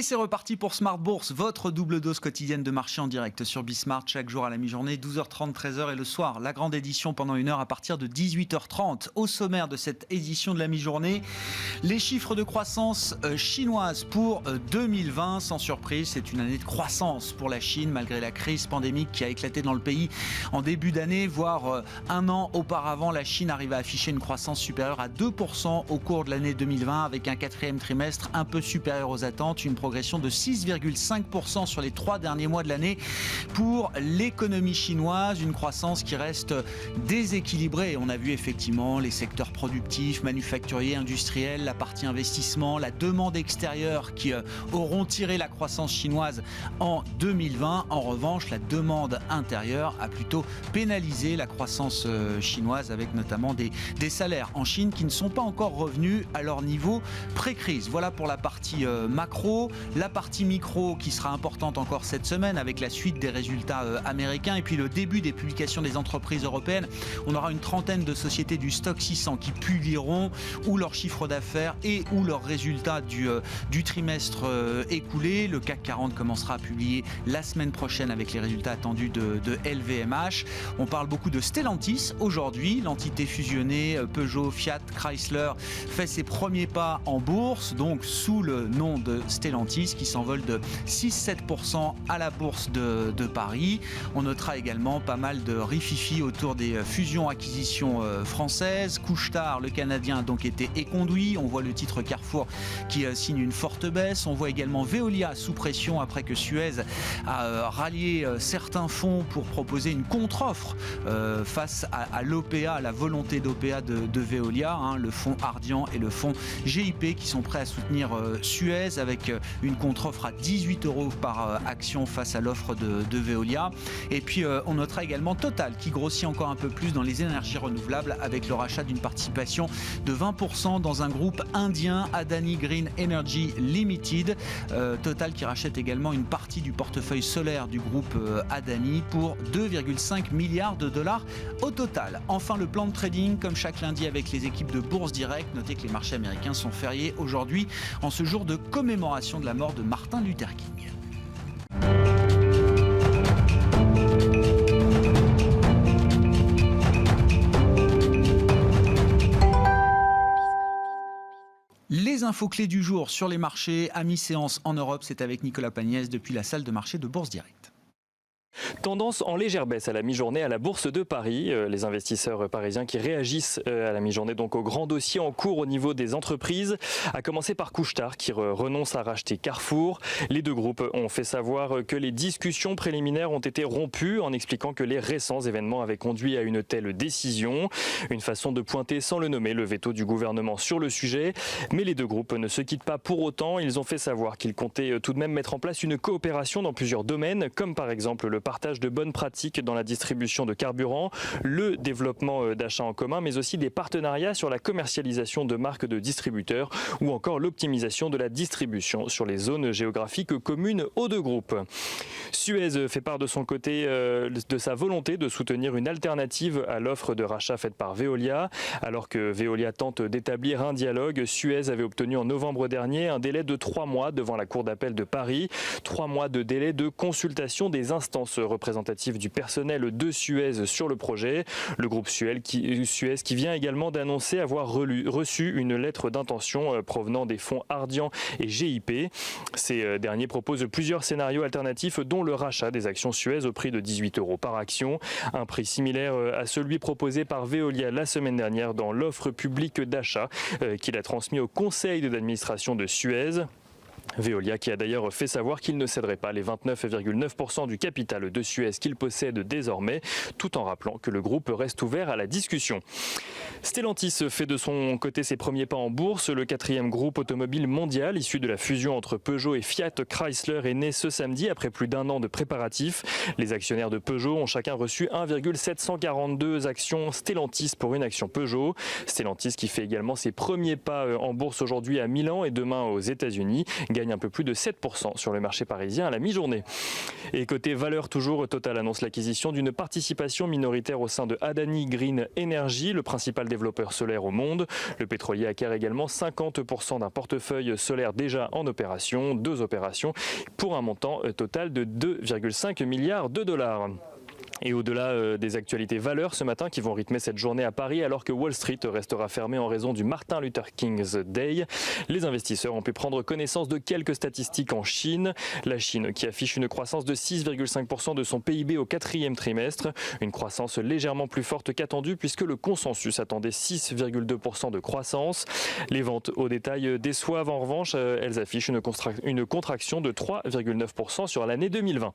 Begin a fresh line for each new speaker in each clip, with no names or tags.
Et c'est reparti pour Smart Bourse, votre double dose quotidienne de marché en direct sur Bismart, chaque jour à la mi-journée, 12h30, 13h et le soir. La grande édition pendant une heure à partir de 18h30. Au sommaire de cette édition de la mi-journée, les chiffres de croissance chinoise pour 2020. Sans surprise, c'est une année de croissance pour la Chine, malgré la crise pandémique qui a éclaté dans le pays en début d'année, voire un an auparavant. La Chine arrive à afficher une croissance supérieure à 2% au cours de l'année 2020, avec un quatrième trimestre un peu supérieur aux attentes, une progression de 6,5% sur les 3 derniers mois de l'année pour l'économie chinoise, une croissance qui reste déséquilibrée. On a vu effectivement les secteurs productifs, manufacturiers, industriels, la partie investissement, la demande extérieure qui auront tiré la croissance chinoise en 2020. En revanche, la demande intérieure a plutôt pénalisé la croissance chinoise, avec notamment des salaires en Chine qui ne sont pas encore revenus à leur niveau pré-crise. Voilà pour la partie macro. La partie micro qui sera importante encore cette semaine avec la suite des résultats américains et puis le début des publications des entreprises européennes. On aura une trentaine de sociétés du Stock 600 qui publieront ou leur chiffre d'affaires et ou leurs résultats du trimestre écoulé. Le CAC 40 commencera à publier la semaine prochaine avec les résultats attendus de LVMH. On parle beaucoup de Stellantis aujourd'hui. L'entité fusionnée Peugeot, Fiat, Chrysler fait ses premiers pas en bourse, donc sous le nom de Stellantis, qui s'envole de 6-7% à la bourse de Paris. On notera également pas mal de rififi autour des fusions-acquisitions françaises. Couche-Tard, le Canadien, a donc été éconduit. On voit le titre Carrefour qui signe une forte baisse. On voit également Veolia sous pression après que Suez a rallié certains fonds pour proposer une contre-offre face à l'OPA, à la volonté d'OPA de Veolia, le fonds Ardian et le fonds GIP qui sont prêts à soutenir Suez avec une contre-offre à 18 € par action face à l'offre de Veolia. Et puis on notera également Total qui grossit encore un peu plus dans les énergies renouvelables avec le rachat d'une participation de 20% dans un groupe indien, Adani Green Energy Limited. Total qui rachète également une partie du portefeuille solaire du groupe Adani pour 2,5 milliards de dollars au total. Enfin, le plan de trading comme chaque lundi avec les équipes de Bourse Direct. Notez que les marchés américains sont fériés aujourd'hui en ce jour de commémoration de la mort de Martin Luther King. Les infos clés du jour sur les marchés à mi-séance en Europe, c'est avec Nicolas Pagnès depuis la salle de marché de Bourse Direct.
Tendance en légère baisse à la mi-journée à la Bourse de Paris. Les investisseurs parisiens qui réagissent à la mi-journée donc au grand dossier en cours au niveau des entreprises. À commencer par Couche-Tard qui renonce à racheter Carrefour. Les deux groupes ont fait savoir que les discussions préliminaires ont été rompues en expliquant que les récents événements avaient conduit à une telle décision. Une façon de pointer sans le nommer le veto du gouvernement sur le sujet. Mais les deux groupes ne se quittent pas pour autant. Ils ont fait savoir qu'ils comptaient tout de même mettre en place une coopération dans plusieurs domaines, comme par exemple le partage de bonnes pratiques dans la distribution de carburant, le développement d'achats en commun, mais aussi des partenariats sur la commercialisation de marques de distributeurs ou encore l'optimisation de la distribution sur les zones géographiques communes aux deux groupes. Suez fait part de son côté de sa volonté de soutenir une alternative à l'offre de rachat faite par Veolia. Alors que Veolia tente d'établir un dialogue, Suez avait obtenu en novembre dernier un délai de 3 mois devant la Cour d'appel de Paris. 3 mois de délai de consultation des instances représentative du personnel de Suez sur le projet. Le groupe Suez qui vient également d'annoncer avoir reçu une lettre d'intention provenant des fonds Ardian et GIP. Ces derniers proposent plusieurs scénarios alternatifs dont le rachat des actions Suez au prix de 18 € par action. Un prix similaire à celui proposé par Veolia la semaine dernière dans l'offre publique d'achat qu'il a transmis au conseil d'administration de Suez. Veolia qui a d'ailleurs fait savoir qu'il ne céderait pas les 29,9% du capital de Suez qu'il possède désormais, tout en rappelant que le groupe reste ouvert à la discussion. Stellantis fait de son côté ses premiers pas en bourse. Le 4e groupe automobile mondial issu de la fusion entre Peugeot et Fiat Chrysler est né ce samedi après plus d'1 an de préparatifs. Les actionnaires de Peugeot ont chacun reçu 1,742 actions Stellantis pour une action Peugeot. Stellantis qui fait également ses premiers pas en bourse aujourd'hui à Milan et demain aux États-Unis, gagne un peu plus de 7% sur le marché parisien à la mi-journée. Et côté valeur toujours, Total annonce l'acquisition d'une participation minoritaire au sein de Adani Green Energy, le principal développeur solaire au monde. Le pétrolier acquiert également 50% d'un portefeuille solaire déjà en opération, 2 opérations, pour un montant total de 2,5 milliards de dollars. Et au-delà des actualités valeurs ce matin qui vont rythmer cette journée à Paris, alors que Wall Street restera fermé en raison du Martin Luther King's Day, les investisseurs ont pu prendre connaissance de quelques statistiques en Chine. La Chine qui affiche une croissance de 6,5% de son PIB au 4e trimestre, une croissance légèrement plus forte qu'attendue puisque le consensus attendait 6,2% de croissance. Les ventes au détail déçoivent en revanche, elles affichent une contraction de 3,9% sur l'année 2020.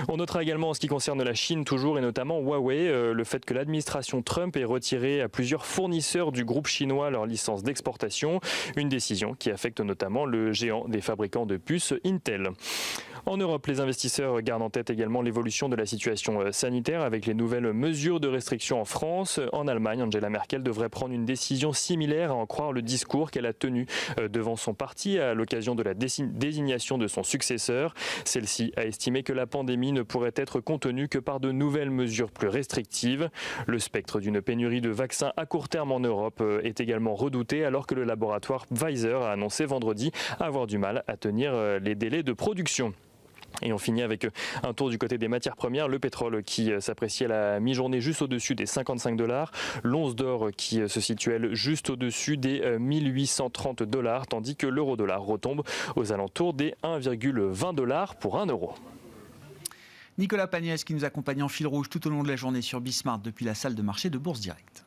On notera également en ce qui concerne la Chine toujours et notamment Huawei, le fait que l'administration Trump ait retiré à plusieurs fournisseurs du groupe chinois leur licence d'exportation, une décision qui affecte notamment le géant des fabricants de puces Intel. En Europe, les investisseurs gardent en tête également l'évolution de la situation sanitaire avec les nouvelles mesures de restriction en France. En Allemagne, Angela Merkel devrait prendre une décision similaire à en croire le discours qu'elle a tenu devant son parti à l'occasion de la désignation de son successeur. Celle-ci a estimé que la pandémie ne pourrait être contenue que par de nouvelles mesures plus restrictives. Le spectre d'une pénurie de vaccins à court terme en Europe est également redouté alors que le laboratoire Pfizer a annoncé vendredi avoir du mal à tenir les délais de production. Et on finit avec un tour du côté des matières premières. Le pétrole qui s'apprécie à la mi-journée juste au-dessus des $55. L'once d'or qui se situe elle juste au-dessus des $1830, tandis que l'euro-dollar retombe aux alentours des $1,20 pour 1 euro.
Nicolas Pagnès qui nous accompagne en fil rouge tout au long de la journée sur Bismart depuis la salle de marché de Bourse Direct.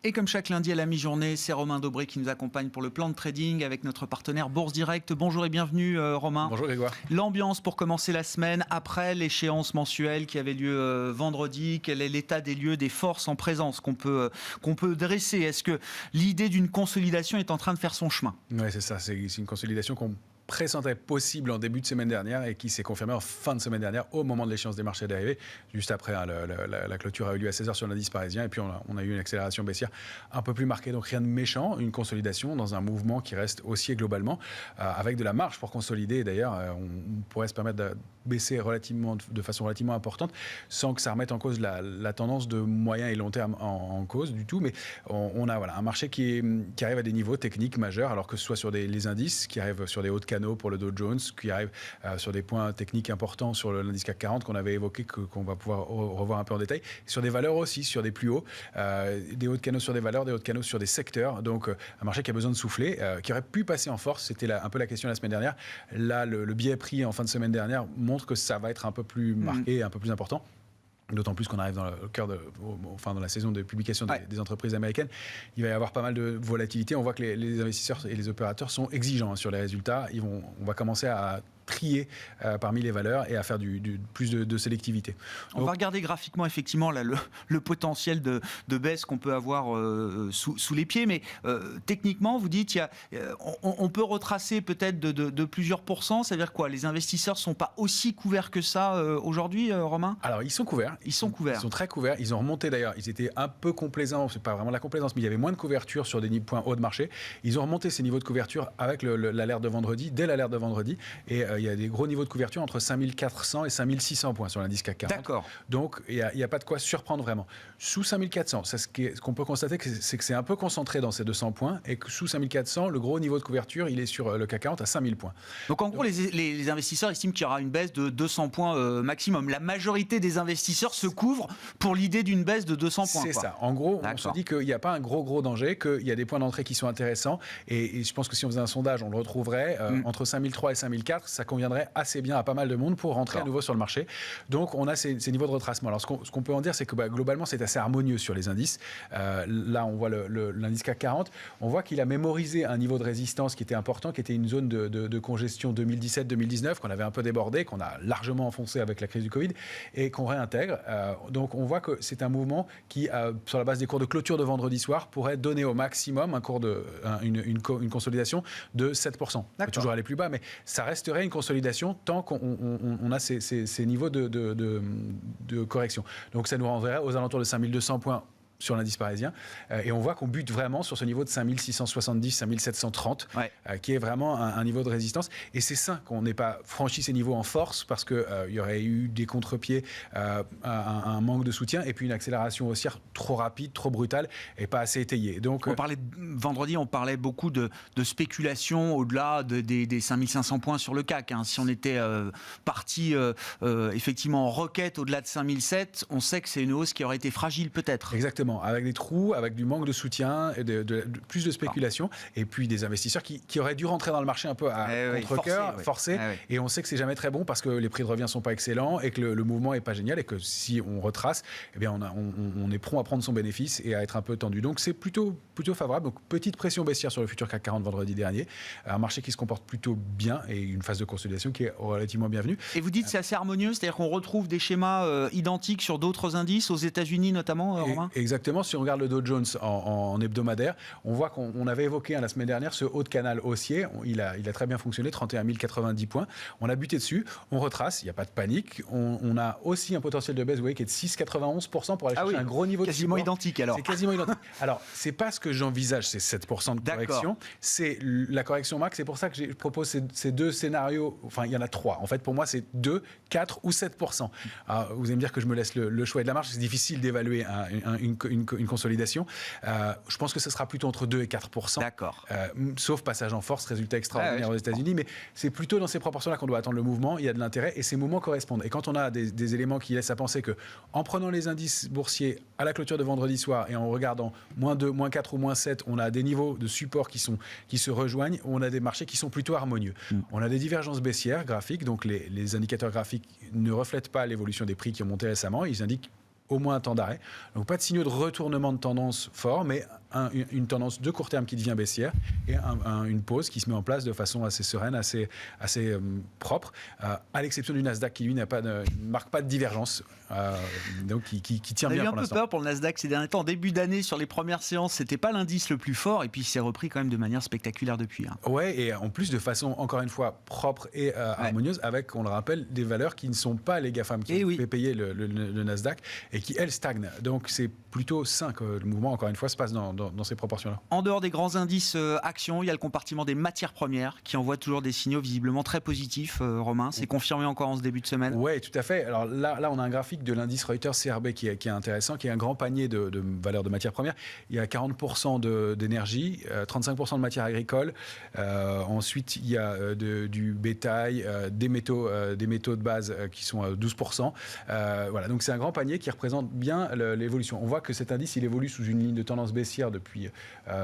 Et comme chaque lundi à la mi-journée, c'est Romain Dobré qui nous accompagne pour le plan de trading avec notre partenaire Bourse Direct. Bonjour et bienvenue Romain.
Bonjour Grégoire.
L'ambiance pour commencer la semaine après l'échéance mensuelle qui avait lieu vendredi. Quel est l'état des lieux, des forces en présence qu'on peut dresser? Est-ce que l'idée d'une consolidation est en train de faire son chemin?
Oui, c'est ça. C'est une consolidation qu'on pressentait possible en début de semaine dernière et qui s'est confirmée en fin de semaine dernière au moment de l'échéance des marchés dérivés. Juste après, la clôture a eu lieu à 16h sur l'indice parisien et puis on a eu une accélération baissière un peu plus marquée. Donc rien de méchant, une consolidation dans un mouvement qui reste haussier globalement avec de la marge pour consolider. D'ailleurs, on pourrait se permettre de baisser de façon relativement importante sans que ça remette en cause la tendance de moyen et long terme en cause du tout. Mais on a un marché qui arrive à des niveaux techniques majeurs, alors que ce soit sur les indices qui arrivent sur des hauts de canaux pour le Dow Jones, qui arrive sur des points techniques importants sur l'indice CAC 40 qu'on avait évoqué, qu'on va pouvoir revoir un peu en détail, sur des valeurs aussi, sur des plus hauts, des hauts de canaux sur des valeurs, des hauts de canaux sur des secteurs. Donc un marché qui a besoin de souffler, qui aurait pu passer en force, c'était un peu la question la semaine dernière. Là, le biais pris en fin de semaine dernière montre que ça va être un peu plus marqué, un peu plus important. D'autant plus qu'on arrive dans le cœur dans la saison de publication des entreprises américaines. Il va y avoir pas mal de volatilité. On voit que les investisseurs et les opérateurs sont exigeants sur les résultats. On va commencer à trier parmi les valeurs et à faire plus de sélectivité.
On va regarder graphiquement effectivement là, le potentiel de baisse qu'on peut avoir sous les pieds, mais techniquement vous dites on peut retracer peut-être de plusieurs pourcents. Ça veut dire quoi? Les investisseurs ne sont pas aussi couverts que ça aujourd'hui, Romain?
Alors ils sont couverts. Ils sont très couverts. Ils ont remonté d'ailleurs. Ils étaient un peu complaisants. C'est pas vraiment la complaisance, mais il y avait moins de couverture sur des points hauts de marché. Ils ont remonté ces niveaux de couverture avec l'alerte de vendredi, dès l'alerte de vendredi. Et il y a des gros niveaux de couverture entre 5400 et 5600 points sur l'indice CAC 40.
D'accord.
Donc il n'y a pas de quoi surprendre vraiment. Sous 5400, ce qu'on peut constater, c'est que c'est un peu concentré dans ces 200 points et que sous 5400, le gros niveau de couverture, il est sur le CAC 40 à 5000 points.
Donc en gros, les investisseurs estiment qu'il y aura une baisse de 200 points maximum. La majorité des investisseurs se couvrent pour l'idée d'une baisse de 200 points.
C'est ça. En gros, on se dit qu'il n'y a pas un gros danger, qu'il y a des points d'entrée qui sont intéressants. Et je pense que si on faisait un sondage, on le retrouverait entre 5003 et 5004. Ça conviendrait assez bien à pas mal de monde pour rentrer à nouveau sur le marché. Donc on a ces niveaux de retracement. Alors ce qu'on peut en dire, c'est que globalement, c'est assez harmonieux sur les indices. Là, on voit l'indice CAC 40. On voit qu'il a mémorisé un niveau de résistance qui était important, qui était une zone de congestion 2017-2019, qu'on avait un peu débordé, qu'on a largement enfoncé avec la crise du Covid et qu'on réintègre. Donc on voit que c'est un mouvement qui, sur la base des cours de clôture de vendredi soir, pourrait donner au maximum une consolidation de 7%. On peut toujours aller plus bas, mais ça resterait une consolidation tant qu'on a ces niveaux de correction. Donc ça nous rendrait aux alentours de 5200 points sur l'indice parisien, et on voit qu'on bute vraiment sur ce niveau de 5670, 5730, qui est vraiment un niveau de résistance. Et c'est sain qu'on n'ait pas franchi ces niveaux en force, parce qu'il y aurait eu des contre-pieds, un manque de soutien, et puis une accélération haussière trop rapide, trop brutale, et pas assez étayée. Donc,
vendredi, on parlait beaucoup de spéculation au-delà des 5500 points sur le CAC. Si on était parti effectivement en requête au-delà de 5007, on sait que c'est une hausse qui aurait été fragile peut-être.
Exactement. Avec des trous, avec du manque de soutien, et plus de spéculation, et puis des investisseurs qui auraient dû rentrer dans le marché un peu à contre-cœur, forcé. Et on sait que c'est jamais très bon parce que les prix de revient sont pas excellents et que le mouvement est pas génial, et que si on retrace, eh bien on est prompt à prendre son bénéfice et à être un peu tendu. Donc c'est plutôt favorable. Donc petite pression baissière sur le futur CAC 40 vendredi dernier, un marché qui se comporte plutôt bien et une phase de consolidation qui est relativement bienvenue.
Et vous dites c'est assez harmonieux, c'est-à-dire qu'on retrouve des schémas identiques sur d'autres indices, aux États-Unis notamment, Romain ?
Exactement, si on regarde le Dow Jones en hebdomadaire, on voit qu'on avait évoqué la semaine dernière ce haut de canal haussier, il a très bien fonctionné, 31 090 points, on a buté dessus, on retrace, il n'y a pas de panique, on a aussi un potentiel de baisse, vous voyez, qui est de 6,91% pour aller chercher un gros niveau de support.
Quasiment identique alors.
C'est quasiment identique. Alors, c'est pas ce que j'envisage, c'est 7% de correction, c'est la correction max, c'est pour ça que je propose ces deux scénarios, enfin il y en a trois, en fait pour moi c'est 2, 4 ou 7%. Alors, vous allez me dire que je me laisse le choix et de la marge, c'est difficile d'évaluer une consolidation. Je pense que ce sera plutôt entre 2 et 4%.
D'accord.
Sauf passage en force, résultat extraordinaire aux États-Unis. Mais c'est plutôt dans ces proportions-là qu'on doit attendre le mouvement. Il y a de l'intérêt et ces mouvements correspondent. Et quand on a des éléments qui laissent à penser qu'en prenant les indices boursiers à la clôture de vendredi soir et en regardant -2, -4 ou -7, on a des niveaux de support qui se rejoignent. On a des marchés qui sont plutôt harmonieux. On a des divergences baissières graphiques. Donc les indicateurs graphiques ne reflètent pas l'évolution des prix qui ont monté récemment. Ils indiquent au moins un temps d'arrêt. Donc pas de signaux de retournement de tendance fort, mais une tendance de court terme qui devient baissière et une pause qui se met en place de façon assez sereine, assez propre, à l'exception du Nasdaq qui lui ne marque pas de divergence, donc qui tient bien pour l'instant.
On a eu un peu peur pour le Nasdaq ces derniers temps. En début d'année, sur les premières séances, c'était pas l'indice le plus fort, et puis il s'est repris quand même de manière spectaculaire depuis.
Ouais, et en plus de façon encore une fois propre et harmonieuse, avec, on le rappelle, des valeurs qui ne sont pas les GAFAM qui ont fait payer le Nasdaq et qui elles stagnent. Donc c'est plutôt sain que le mouvement, encore une fois, se passe dans ces proportions-là.
En dehors des grands indices actions, il y a le compartiment des matières premières qui envoie toujours des signaux visiblement très positifs, Romain. C'est confirmé encore en ce début de semaine.
Oui, tout à fait. Alors là, on a un graphique de l'indice Reuters CRB qui est intéressant, qui est un grand panier de valeurs de matières premières. Il y a 40% d'énergie, 35% de matières agricoles. Ensuite, il y a du bétail, des métaux de base qui sont à 12%. Voilà, donc c'est un grand panier qui représente bien l'évolution. On voit que cet indice, il évolue sous une ligne de tendance baissière depuis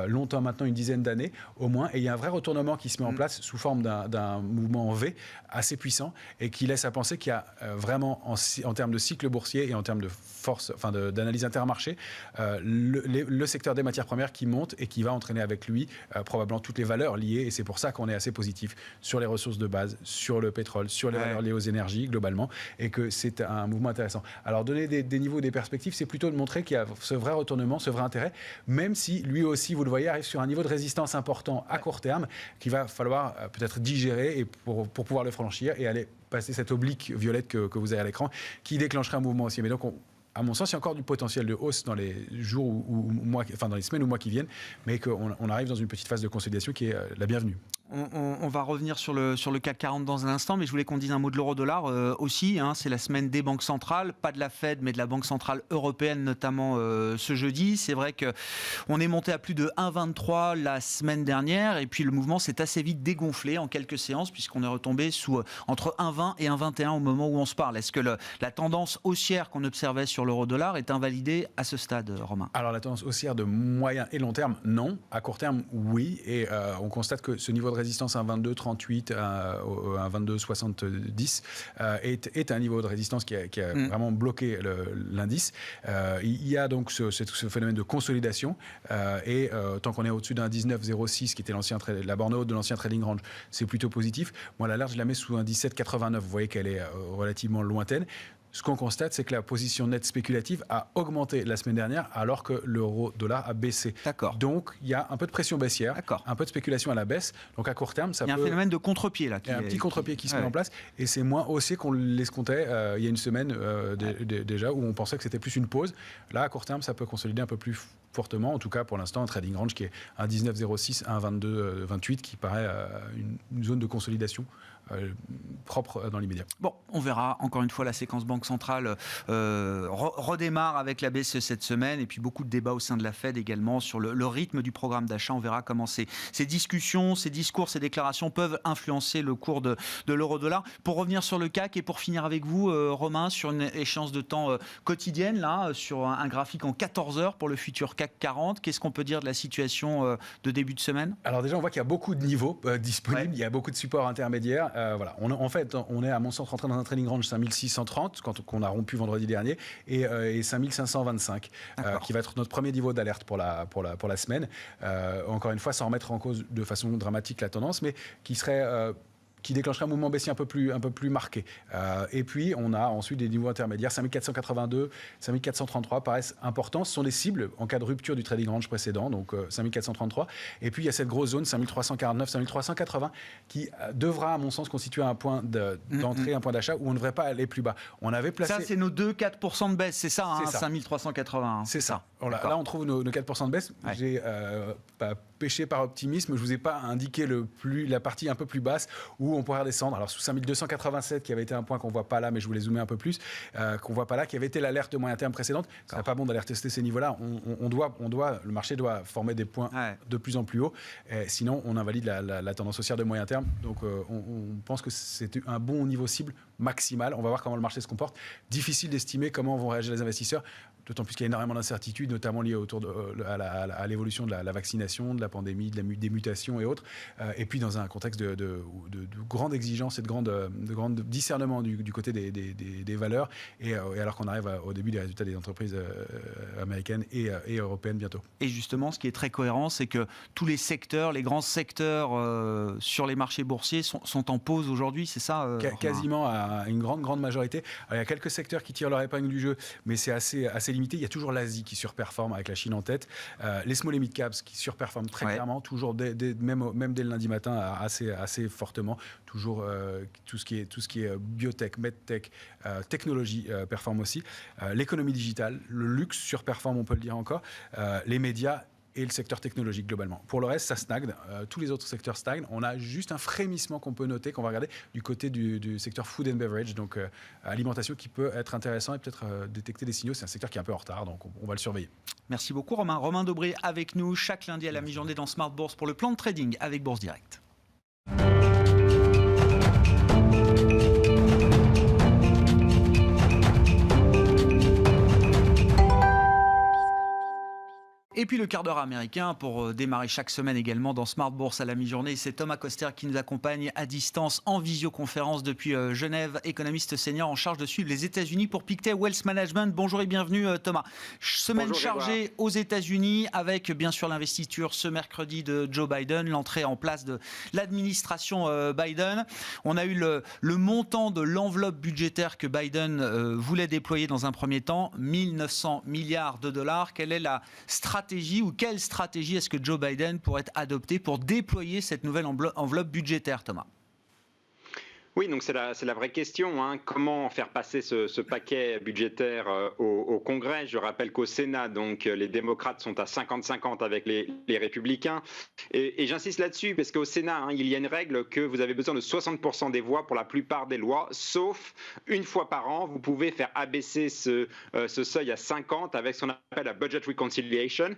longtemps maintenant, une dizaine d'années au moins, et il y a un vrai retournement qui se met en place sous forme d'un mouvement en V assez puissant et qui laisse à penser qu'il y a vraiment en termes de cycle boursier et en termes de force, enfin d'analyse intermarché, le secteur des matières premières qui monte et qui va entraîner avec lui probablement toutes les valeurs liées, et c'est pour ça qu'on est assez positif sur les ressources de base, sur le pétrole, sur les valeurs liées aux énergies globalement, et que c'est un mouvement intéressant. Alors donner des niveaux, des perspectives, c'est plutôt de montrer qu'il y a ce vrai retournement, ce vrai intérêt, même si lui aussi, vous le voyez, arrive sur un niveau de résistance important à court terme qu'il va falloir peut-être digérer et pour pouvoir le franchir et aller passer cette oblique violette que vous avez à l'écran qui déclencherait un mouvement aussi. Mais donc, à mon sens, il y a encore du potentiel de hausse dans les jours ou mois, enfin dans les semaines ou mois qui viennent, mais qu'on arrive dans une petite phase de consolidation qui est la bienvenue.
On va revenir sur le CAC 40 dans un instant, mais je voulais qu'on dise un mot de l'euro-dollar aussi. C'est la semaine des banques centrales, pas de la Fed, mais de la Banque centrale européenne notamment ce jeudi. C'est vrai qu'on est monté à plus de 1,23 la semaine dernière, et puis le mouvement s'est assez vite dégonflé en quelques séances, puisqu'on est retombé entre 1,20 et 1,21 au moment où on se parle. Est-ce que la tendance haussière qu'on observait sur l'euro-dollar est invalidée à ce stade, Romain ? Alors
la tendance haussière de moyen et long terme, non. À court terme, oui. Et on constate que ce niveau de résistance à 22,38, à 22,70 est un niveau de résistance qui a vraiment bloqué l'indice. Il y a donc ce phénomène de consolidation et tant qu'on est au-dessus d'un 19,06 qui était la borne haute de l'ancien trading range, c'est plutôt positif. Moi, l'alerte, je la mets sous un 17,89. Vous voyez qu'elle est relativement lointaine. Ce qu'on constate, c'est que la position nette spéculative a augmenté la semaine dernière alors que l'euro-dollar a baissé.
D'accord.
Donc, il y a un peu de pression baissière,
D'accord.
un peu de spéculation à la baisse. Donc, à court terme, ça
Il y a
peut...
un phénomène de contre-pied là.
Il y a un petit contre-pied qui se met en place et c'est moins haussier qu'on l'escomptait il y a une semaine déjà où on pensait que c'était plus une pause. Là, à court terme, ça peut consolider un peu plus fortement. En tout cas, pour l'instant, un trading range qui est un 19,06, un 22,28 qui paraît une zone de consolidation propre dans l'immédiat.
Bon, on verra. Encore une fois, la séquence Banque centrale redémarre avec la baisse cette semaine et puis beaucoup de débats au sein de la Fed également sur le rythme du programme d'achat. On verra comment ces discussions, ces discours, ces déclarations peuvent influencer le cours de l'euro-dollar. Pour revenir sur le CAC et pour finir avec vous, Romain, sur une échéance de temps quotidienne, là, sur un graphique en 14 heures pour le futur CAC 40, qu'est-ce qu'on peut dire de la situation de début de semaine ?
Alors déjà, on voit qu'il y a beaucoup de niveaux disponibles, il y a beaucoup de supports intermédiaires. Voilà. En fait, on est à mon sens rentré dans un trading range 5630 qu'on a rompu vendredi dernier et 5525 qui va être notre premier niveau d'alerte pour la semaine. Encore une fois, sans remettre en cause de façon dramatique la tendance, mais qui déclencherait un mouvement baissier un peu plus marqué. Et puis, on a ensuite des niveaux intermédiaires. 5482, 5433 paraissent importants. Ce sont des cibles en cas de rupture du trading range précédent, donc 5433. Et puis, il y a cette grosse zone, 5349, 5380, qui devra, à mon sens, constituer un point d'entrée, un point d'achat où on ne devrait pas aller plus bas. On avait placé...
Ça, c'est nos 4% de baisse, c'est ça, hein,
ça.
5380.
C'est ça. Là, on trouve nos 4% de baisse.
Ouais.
J'ai pas péché par optimisme. Je ne vous ai pas indiqué la partie un peu plus basse où on pourrait redescendre. Alors, sous 5287, qui avait été un point qu'on ne voit pas là, mais je voulais zoomer un peu plus, qu'on ne voit pas là, qui avait été l'alerte de moyen terme précédente. Ce n'est pas bon d'aller tester ces niveaux-là. Le marché doit former des points de plus en plus hauts. Sinon, on invalide la tendance haussière de moyen terme. Donc, on pense que c'est un bon niveau cible maximal. On va voir comment le marché se comporte. Difficile d'estimer comment vont réagir les investisseurs. D'autant plus qu'il y a énormément d'incertitudes, notamment liées à l'évolution de la vaccination, de la pandémie, des mutations et autres. Et puis dans un contexte de grande exigence et de grande discernement du côté des valeurs. Et alors qu'on arrive au début des résultats des entreprises américaines et européennes bientôt.
Et justement, ce qui est très cohérent, c'est que tous les secteurs, les grands secteurs sur les marchés boursiers sont en pause aujourd'hui, c'est ça
Quasiment à une grande majorité. Alors, il y a quelques secteurs qui tirent leur épingle du jeu, mais c'est assez limité. Il y a toujours l'Asie qui surperforme avec la Chine en tête. Les small et mid caps qui surperforment très clairement, toujours même dès le lundi matin, assez fortement. Toujours tout ce qui est biotech, medtech, technologie performe aussi. L'économie digitale, le luxe surperforme, on peut le dire encore. Les médias et le secteur technologique globalement. Pour le reste, ça stagne. Tous les autres secteurs stagnent. On a juste un frémissement qu'on peut noter, qu'on va regarder du côté du secteur food and beverage, donc alimentation qui peut être intéressant et peut-être détecter des signaux. C'est un secteur qui est un peu en retard, donc on va le surveiller.
Merci beaucoup Romain. Romain Dobré avec nous chaque lundi à la mi-journée dans Smart Bourse pour le plan de trading avec Bourse Direct. Et puis le quart d'heure américain pour démarrer chaque semaine également dans Smart Bourse à la mi-journée. C'est Thomas Koster qui nous accompagne à distance en visioconférence depuis Genève, économiste senior en charge de suivre les États-Unis pour Pictet Wealth Management. Bonjour et bienvenue Thomas. Semaine
Bonjour,
chargée aux États-Unis avec bien sûr l'investiture ce mercredi de Joe Biden, l'entrée en place de l'administration Biden. On a eu le montant de l'enveloppe budgétaire que Biden voulait déployer dans un premier temps, 1 900 milliards de dollars. Quelle est la stratégie ou quelle stratégie est-ce que Joe Biden pourrait adopter pour déployer cette nouvelle enveloppe budgétaire, Thomas ?
Oui, donc c'est la vraie question. Hein. Comment faire passer ce paquet budgétaire au Congrès ? Je rappelle qu'au Sénat, donc les démocrates sont à 50-50 avec les républicains. Et j'insiste là-dessus parce qu'au Sénat, il y a une règle que vous avez besoin de 60% des voix pour la plupart des lois, sauf une fois par an, vous pouvez faire abaisser ce seuil à 50 avec ce qu'on appelle la budget reconciliation.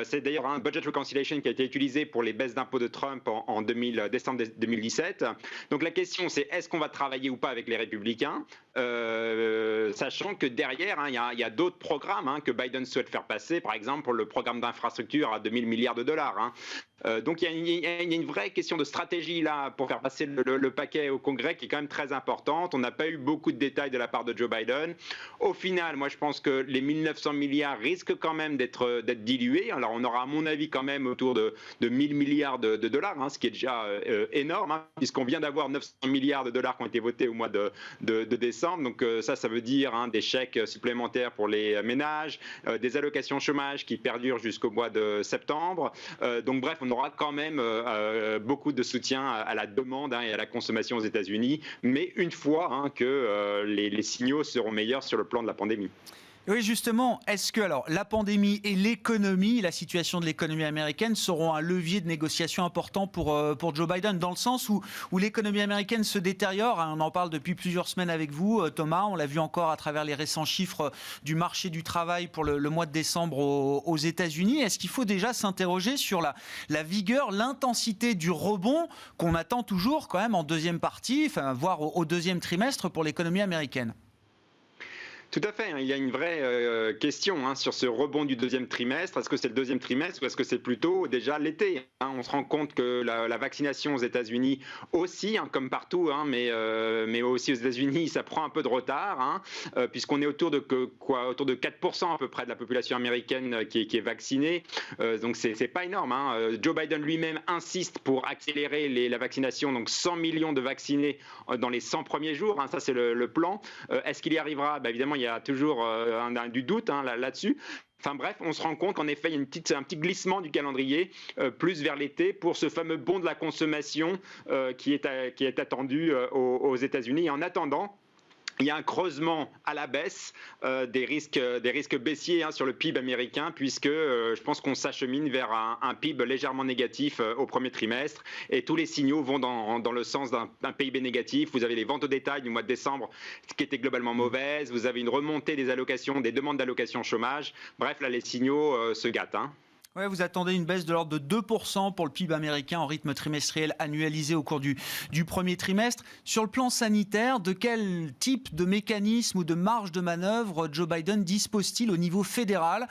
C'est d'ailleurs un budget reconciliation qui a été utilisé pour les baisses d'impôts de Trump en décembre 2017. Donc la question, c'est est-ce qu'on va travailler ou pas avec les républicains, sachant que derrière, il y a d'autres programmes que Biden souhaite faire passer, par exemple le programme d'infrastructure à 2 000 milliards de dollars. Donc il y a une vraie question de stratégie là pour faire passer le paquet au Congrès qui est quand même très importante. On n'a pas eu beaucoup de détails de la part de Joe Biden. Au final, moi je pense que les 1900 milliards risquent quand même d'être dilués. Alors on aura à mon avis quand même autour de 1000 milliards de dollars, ce qui est déjà énorme, puisqu'on vient d'avoir 900 milliards de dollars qui ont été votés au mois de décembre. Donc ça veut dire des chèques supplémentaires pour les ménages, des allocations chômage qui perdurent jusqu'au mois de septembre. Donc bref, on aura quand même beaucoup de soutien à la demande et à la consommation aux États-Unis, mais une fois que les signaux seront meilleurs sur le plan de la pandémie.
Oui, justement, est-ce que alors la pandémie et l'économie, la situation de l'économie américaine seront un levier de négociation important pour Joe Biden, dans le sens où l'économie américaine se détériore, on en parle depuis plusieurs semaines avec vous, Thomas, on l'a vu encore à travers les récents chiffres du marché du travail pour le mois de décembre aux États-Unis. Est-ce qu'il faut déjà s'interroger sur la vigueur, l'intensité du rebond qu'on attend toujours quand même en deuxième partie, voire au deuxième trimestre pour l'économie américaine?
Tout à fait, il y a une vraie question sur ce rebond du deuxième trimestre. Est-ce que c'est le deuxième trimestre ou est-ce que c'est plutôt déjà l'été? On se rend compte que la vaccination aux États-Unis aussi, comme partout, mais aussi aux États-Unis, ça prend un peu de retard, puisqu'on est autour de 4% à peu près de la population américaine qui est vaccinée. Donc c'est pas énorme. Joe Biden lui-même insiste pour accélérer la vaccination, donc 100 millions de vaccinés dans les 100 premiers jours. Ça c'est le plan. Est-ce qu'il y arrivera? Évidemment, il y a toujours du doute là-dessus. Enfin bref, on se rend compte qu'en effet, il y a un petit glissement du calendrier plus vers l'été pour ce fameux bond de la consommation qui est attendu aux États-Unis. Et en attendant, il y a un creusement à la baisse des risques baissiers sur le PIB américain, puisque je pense qu'on s'achemine vers un PIB légèrement négatif au premier trimestre, et tous les signaux vont dans le sens d'un PIB négatif. Vous avez les ventes au détail du mois de décembre qui étaient globalement mauvaises, vous avez une remontée des demandes d'allocations chômage. Bref, là les signaux se gâtent.
Ouais, vous attendez une baisse de l'ordre de 2% pour le PIB américain en rythme trimestriel annualisé au cours du premier trimestre. Sur le plan sanitaire, de quel type de mécanisme ou de marge de manœuvre Joe Biden dispose-t-il au niveau fédéral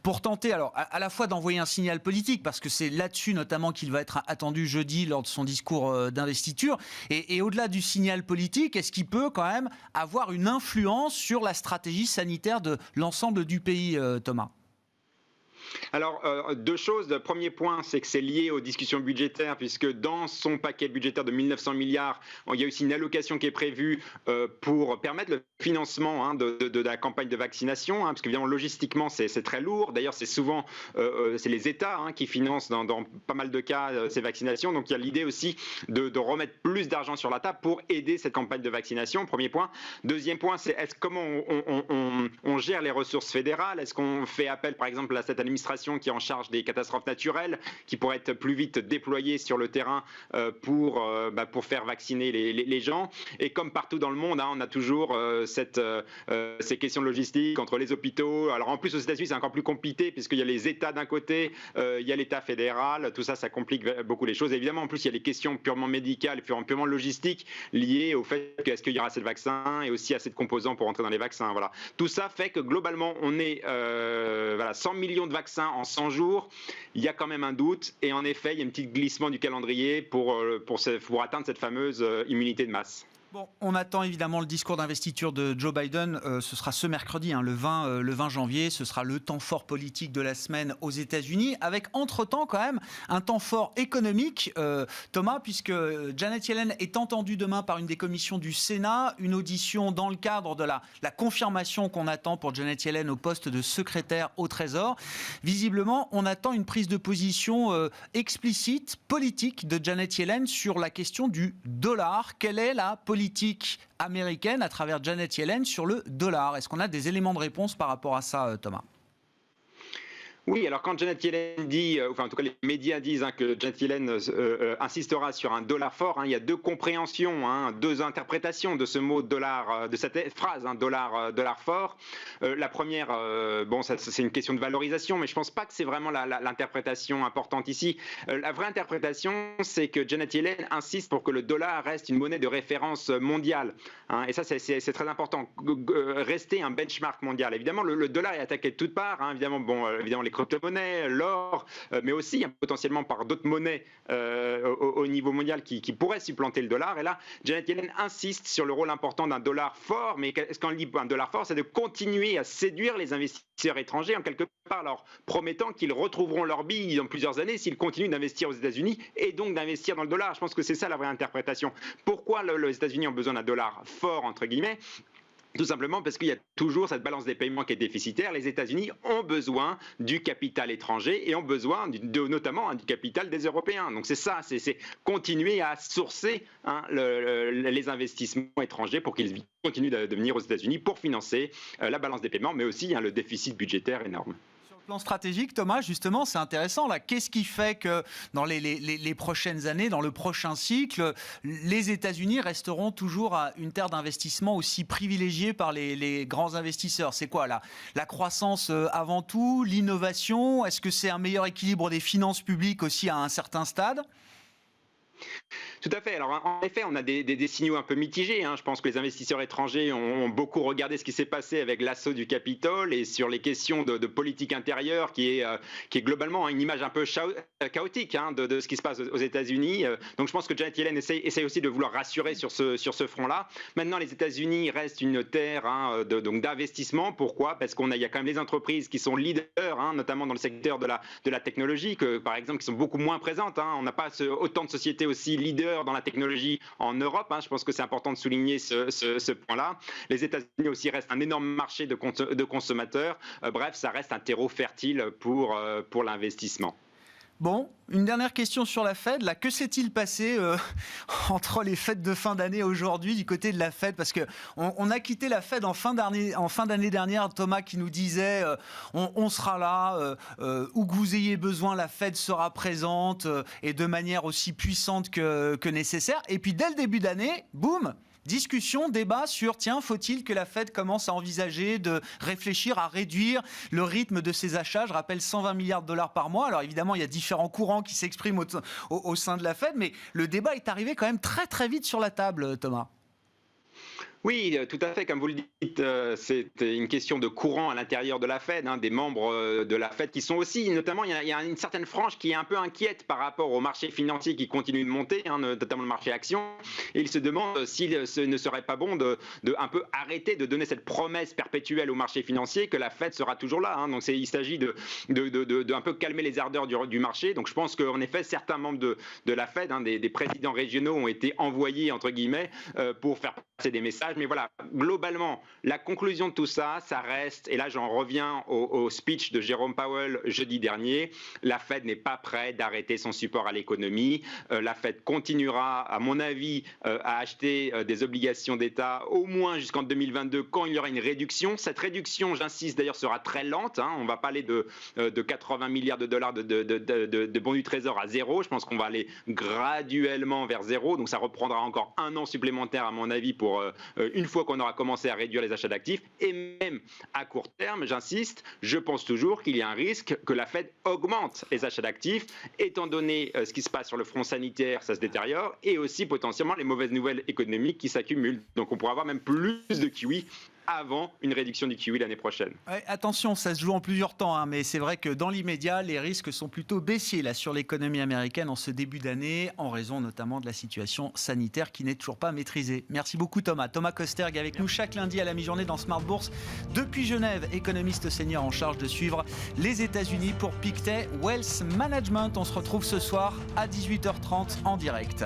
pour tenter alors à la fois d'envoyer un signal politique, parce que c'est là-dessus notamment qu'il va être attendu jeudi lors de son discours d'investiture, et au-delà du signal politique, est-ce qu'il peut quand même avoir une influence sur la stratégie sanitaire de l'ensemble du pays, Thomas ?
Alors, deux choses. Le premier point, c'est que c'est lié aux discussions budgétaires, puisque dans son paquet budgétaire de 1900 milliards, il y a aussi une allocation qui est prévue pour permettre le financement de la campagne de vaccination, parce qu'évidemment, logistiquement, c'est très lourd. D'ailleurs, c'est souvent c'est les États qui financent dans pas mal de cas ces vaccinations. Donc, il y a l'idée aussi de remettre plus d'argent sur la table pour aider cette campagne de vaccination, premier point. Deuxième point, c'est comment on gère les ressources fédérales? Est-ce qu'on fait appel, par exemple, à cette administration qui est en charge des catastrophes naturelles, qui pourrait être plus vite déployée sur le terrain pour faire vacciner les gens? Et comme partout dans le monde, on a toujours ces questions de logistique entre les hôpitaux. Alors en plus aux États-Unis, c'est encore plus compliqué puisqu'il y a les États d'un côté, il y a l'État fédéral. Tout ça, ça complique beaucoup les choses. Et évidemment, en plus, il y a les questions purement médicales, purement logistiques liées au fait qu'est-ce qu'il y aura assez de vaccins et aussi assez de composants pour entrer dans les vaccins. Voilà. Tout ça fait que globalement, on est 100 millions de vaccins en 100 jours, il y a quand même un doute, et en effet, il y a un petit glissement du calendrier pour atteindre cette fameuse immunité de masse.
Bon, on attend évidemment le discours d'investiture de Joe Biden. Ce sera ce mercredi, le 20 janvier. Ce sera le temps fort politique de la semaine aux États-Unis, avec entre-temps quand même un temps fort économique, Thomas, puisque Janet Yellen est entendue demain par une des commissions du Sénat, une audition dans le cadre de la confirmation qu'on attend pour Janet Yellen au poste de secrétaire au Trésor. Visiblement, on attend une prise de position explicite, politique de Janet Yellen sur la question du dollar. Quelle est la politique américaine à travers Janet Yellen sur le dollar? Est-ce qu'on a des éléments de réponse par rapport à ça, Thomas?
Oui, alors quand Janet Yellen dit, enfin en tout cas les médias disent que Janet Yellen insistera sur un dollar fort, il y a deux compréhensions, deux interprétations de ce mot dollar, de cette phrase, dollar fort. La première, c'est une question de valorisation, mais je ne pense pas que c'est vraiment l'interprétation importante ici. La vraie interprétation, c'est que Janet Yellen insiste pour que le dollar reste une monnaie de référence mondiale. Et ça, c'est très important. Rester un benchmark mondial. Évidemment, le dollar est attaqué de toutes parts. Évidemment, les crypto-monnaies, l'or, mais aussi potentiellement par d'autres monnaies au niveau mondial qui pourraient supplanter le dollar. Et là, Janet Yellen insiste sur le rôle important d'un dollar fort, mais ce qu'on dit un dollar fort, c'est de continuer à séduire les investisseurs étrangers en quelque part leur promettant qu'ils retrouveront leur bille dans plusieurs années s'ils continuent d'investir aux États-Unis et donc d'investir dans le dollar. Je pense que c'est ça la vraie interprétation. Pourquoi les États-Unis ont besoin d'un dollar fort, entre guillemets ? Tout simplement parce qu'il y a toujours cette balance des paiements qui est déficitaire. Les États-Unis ont besoin du capital étranger et ont besoin notamment du capital des Européens. Donc c'est ça, c'est continuer à sourcer les investissements étrangers pour qu'ils continuent de venir aux États-Unis pour financer la balance des paiements, mais aussi le déficit budgétaire énorme.
Plan stratégique, Thomas, justement, c'est intéressant là. Qu'est-ce qui fait que dans les prochaines années, dans le prochain cycle, les États-Unis resteront toujours à une terre d'investissement aussi privilégiée par les grands investisseurs? C'est quoi là? La croissance avant tout, l'innovation? Est-ce que c'est un meilleur équilibre des finances publiques aussi à un certain stade?
Tout à fait. Alors, en effet, on a des signaux un peu mitigés. Je pense que les investisseurs étrangers ont beaucoup regardé ce qui s'est passé avec l'assaut du Capitole et sur les questions de politique intérieure qui est globalement une image un peu chaotique de ce qui se passe aux États-Unis. Donc, je pense que Janet Yellen essaye aussi de vouloir rassurer sur ce front-là. Maintenant, les États-Unis restent une terre d'investissement. Pourquoi? Parce qu'il y a quand même les entreprises qui sont leaders, notamment dans le secteur de la technologie, par exemple, qui sont beaucoup moins présentes. On n'a pas autant de sociétés aussi leaders dans la technologie en Europe. Je pense que c'est important de souligner ce point-là. Les États-Unis aussi restent un énorme marché de consommateurs. Bref, ça reste un terreau fertile pour l'investissement.
Bon, une dernière question sur la Fed. Là, que s'est-il passé entre les fêtes de fin d'année aujourd'hui du côté de la Fed? Parce qu'on a quitté la Fed en fin d'année dernière. Thomas qui nous disait on sera là, où que vous ayez besoin, la Fed sera présente et de manière aussi puissante que nécessaire. Et puis dès le début d'année, boum, discussion, débat sur, tiens, faut-il que la Fed commence à envisager de réfléchir à réduire le rythme de ses achats? Je rappelle 120 milliards de dollars par mois. Alors évidemment, il y a différents courants qui s'expriment au sein de la Fed, mais le débat est arrivé quand même très très vite sur la table, Thomas.
Oui, tout à fait. Comme vous le dites, c'est une question de courant à l'intérieur de la Fed, des membres de la Fed qui sont aussi, notamment, il y a une certaine frange qui est un peu inquiète par rapport au marché financier qui continue de monter, notamment le marché actions. Et ils se demandent s'il ne serait pas bon de un peu arrêter de donner cette promesse perpétuelle au marché financier que la Fed sera toujours là. Donc il s'agit de un peu calmer les ardeurs du marché. Donc je pense qu'en effet, certains membres de la Fed, des présidents régionaux ont été envoyés, entre guillemets, pour faire passer des messages. Mais voilà, globalement, la conclusion de tout ça, ça reste, et là j'en reviens au speech de Jérôme Powell jeudi dernier, la Fed n'est pas prête d'arrêter son support à l'économie. La Fed continuera, à mon avis, à acheter des obligations d'État au moins jusqu'en 2022 quand il y aura une réduction. Cette réduction, j'insiste d'ailleurs, sera très lente. On ne va pas aller de 80 milliards de dollars de bons du Trésor à zéro. Je pense qu'on va aller graduellement vers zéro. Donc ça reprendra encore un an supplémentaire, à mon avis, pour une fois qu'on aura commencé à réduire les achats d'actifs. Et même à court terme, j'insiste, je pense toujours qu'il y a un risque que la Fed augmente les achats d'actifs, étant donné ce qui se passe sur le front sanitaire, ça se détériore, et aussi potentiellement les mauvaises nouvelles économiques qui s'accumulent. Donc on pourrait avoir même plus de QE avant une réduction du QE l'année prochaine. Ouais,
attention, ça se joue en plusieurs temps, mais c'est vrai que dans l'immédiat, les risques sont plutôt baissiers là, sur l'économie américaine en ce début d'année, en raison notamment de la situation sanitaire qui n'est toujours pas maîtrisée. Merci beaucoup Thomas. Thomas Kosterg avec nous chaque lundi à la mi-journée dans Smart Bourse depuis Genève, économiste senior en charge de suivre les États-Unis pour Pictet Wealth Management. On se retrouve ce soir à 18h30 en direct.